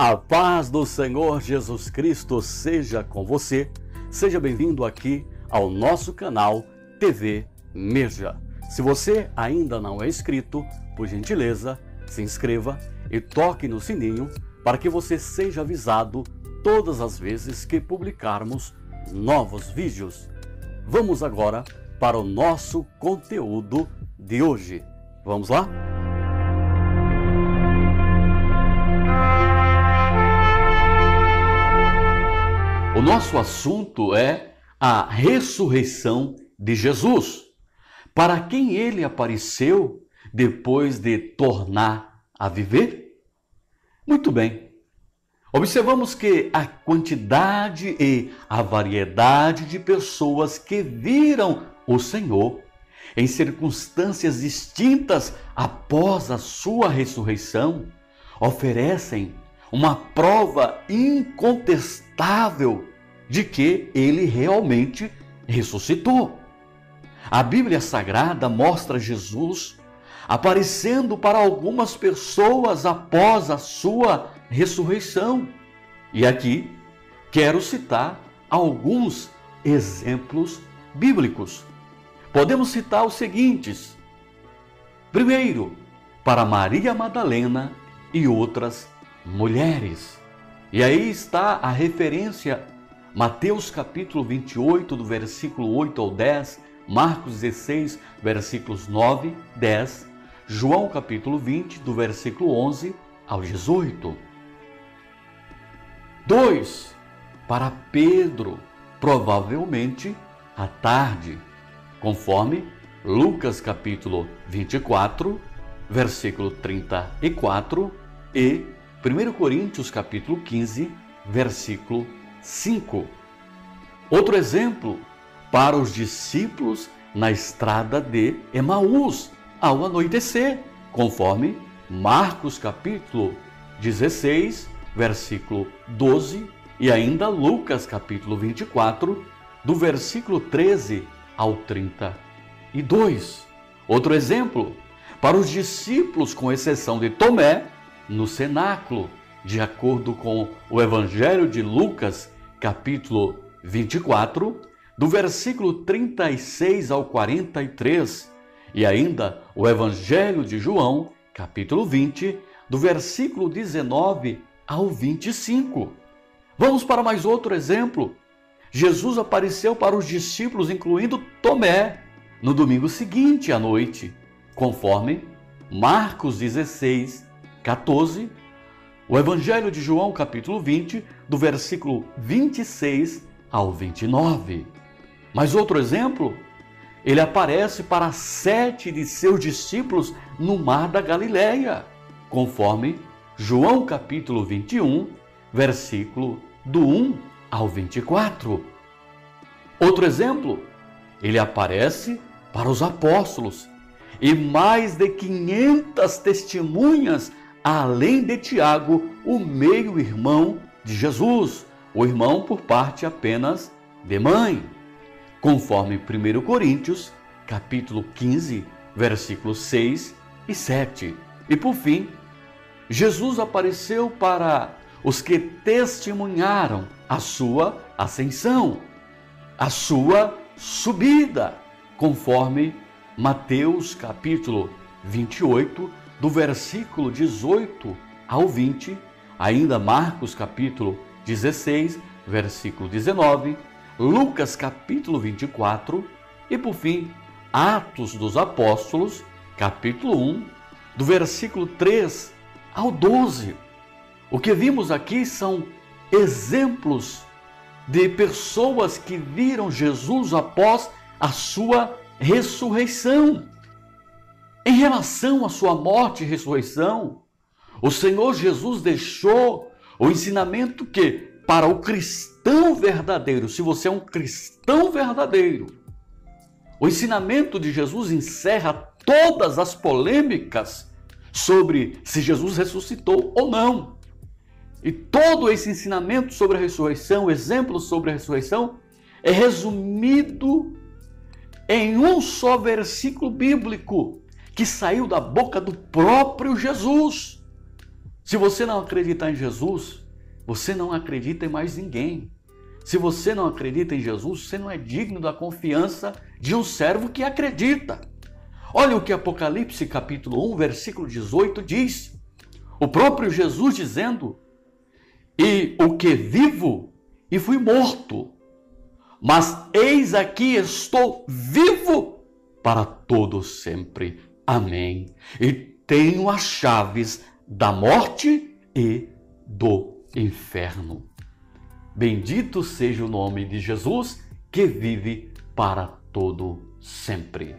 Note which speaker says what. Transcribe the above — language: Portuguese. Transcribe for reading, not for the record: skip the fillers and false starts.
Speaker 1: A paz do Senhor Jesus Cristo seja com você. Seja bem-vindo aqui ao nosso canal TV Meja. Se você ainda não é inscrito, por gentileza, se inscreva e toque no sininho para que você seja avisado todas as vezes que publicarmos novos vídeos. Vamos agora para o nosso conteúdo de hoje. Vamos lá? O nosso assunto é a ressurreição de Jesus. Para quem ele apareceu depois de tornar a viver? Muito bem. Observamos que a quantidade e a variedade de pessoas que viram o Senhor em circunstâncias distintas após a sua ressurreição oferecem uma prova incontestável de que ele realmente ressuscitou. A Bíblia Sagrada mostra Jesus aparecendo para algumas pessoas após a sua ressurreição. E aqui quero citar alguns exemplos bíblicos. Podemos citar os seguintes. Primeiro, para Maria Madalena e outras mulheres. E aí está a referência: Mateus capítulo 28, do versículo 8 ao 10, Marcos 16, versículos 9, 10, João capítulo 20, do versículo 11 ao 18. 2. Para Pedro, provavelmente à tarde, conforme Lucas capítulo 24, versículo 34 e 1 Coríntios capítulo 15, versículo 5. Outro exemplo, para os discípulos na estrada de Emaús, ao anoitecer, conforme Marcos capítulo 16, versículo 12, e ainda Lucas capítulo 24, do versículo 13 ao 32. Outro exemplo, para os discípulos, com exceção de Tomé, no cenáculo, de acordo com o Evangelho de Lucas, capítulo 24, do versículo 36 ao 43, e ainda o Evangelho de João, capítulo 20, do versículo 19 ao 25. Vamos para mais outro exemplo. Jesus apareceu para os discípulos, incluindo Tomé, no domingo seguinte à noite, conforme Marcos 16, 14, o Evangelho de João, capítulo 20, do versículo 26 ao 29. Mas outro exemplo, ele aparece para 7 de seus discípulos no mar da Galileia, conforme João, capítulo 21, versículo do 1 ao 24. Outro exemplo, ele aparece para os apóstolos e mais de 500 testemunhas, além de Tiago, o meio-irmão de Jesus, o irmão por parte apenas de mãe, conforme 1 Coríntios, capítulo 15, versículos 6 e 7. E por fim, Jesus apareceu para os que testemunharam a sua ascensão, a sua subida, conforme Mateus capítulo 28, do versículo 18 ao 20, ainda Marcos capítulo 16, versículo 19, Lucas capítulo 24 e por fim Atos dos Apóstolos, capítulo 1, do versículo 3 ao 12. O que vimos aqui são exemplos de pessoas que viram Jesus após a sua ressurreição. Em relação à sua morte e ressurreição, o Senhor Jesus deixou o ensinamento que, para o cristão verdadeiro, se você é um cristão verdadeiro, o ensinamento de Jesus encerra todas as polêmicas sobre se Jesus ressuscitou ou não. E todo esse ensinamento sobre a ressurreição, exemplos sobre a ressurreição, é resumido em um só versículo bíblico que saiu da boca do próprio Jesus. Se você não acreditar em Jesus, você não acredita em mais ninguém. Se você não acredita em Jesus, você não é digno da confiança de um servo que acredita. Olha o que Apocalipse capítulo 1, versículo 18 diz. O próprio Jesus dizendo: e o que vivo e fui morto, mas eis aqui estou vivo para todo sempre. Amém. E tenho as chaves da morte e do inferno. Bendito seja o nome de Jesus, que vive para todo sempre.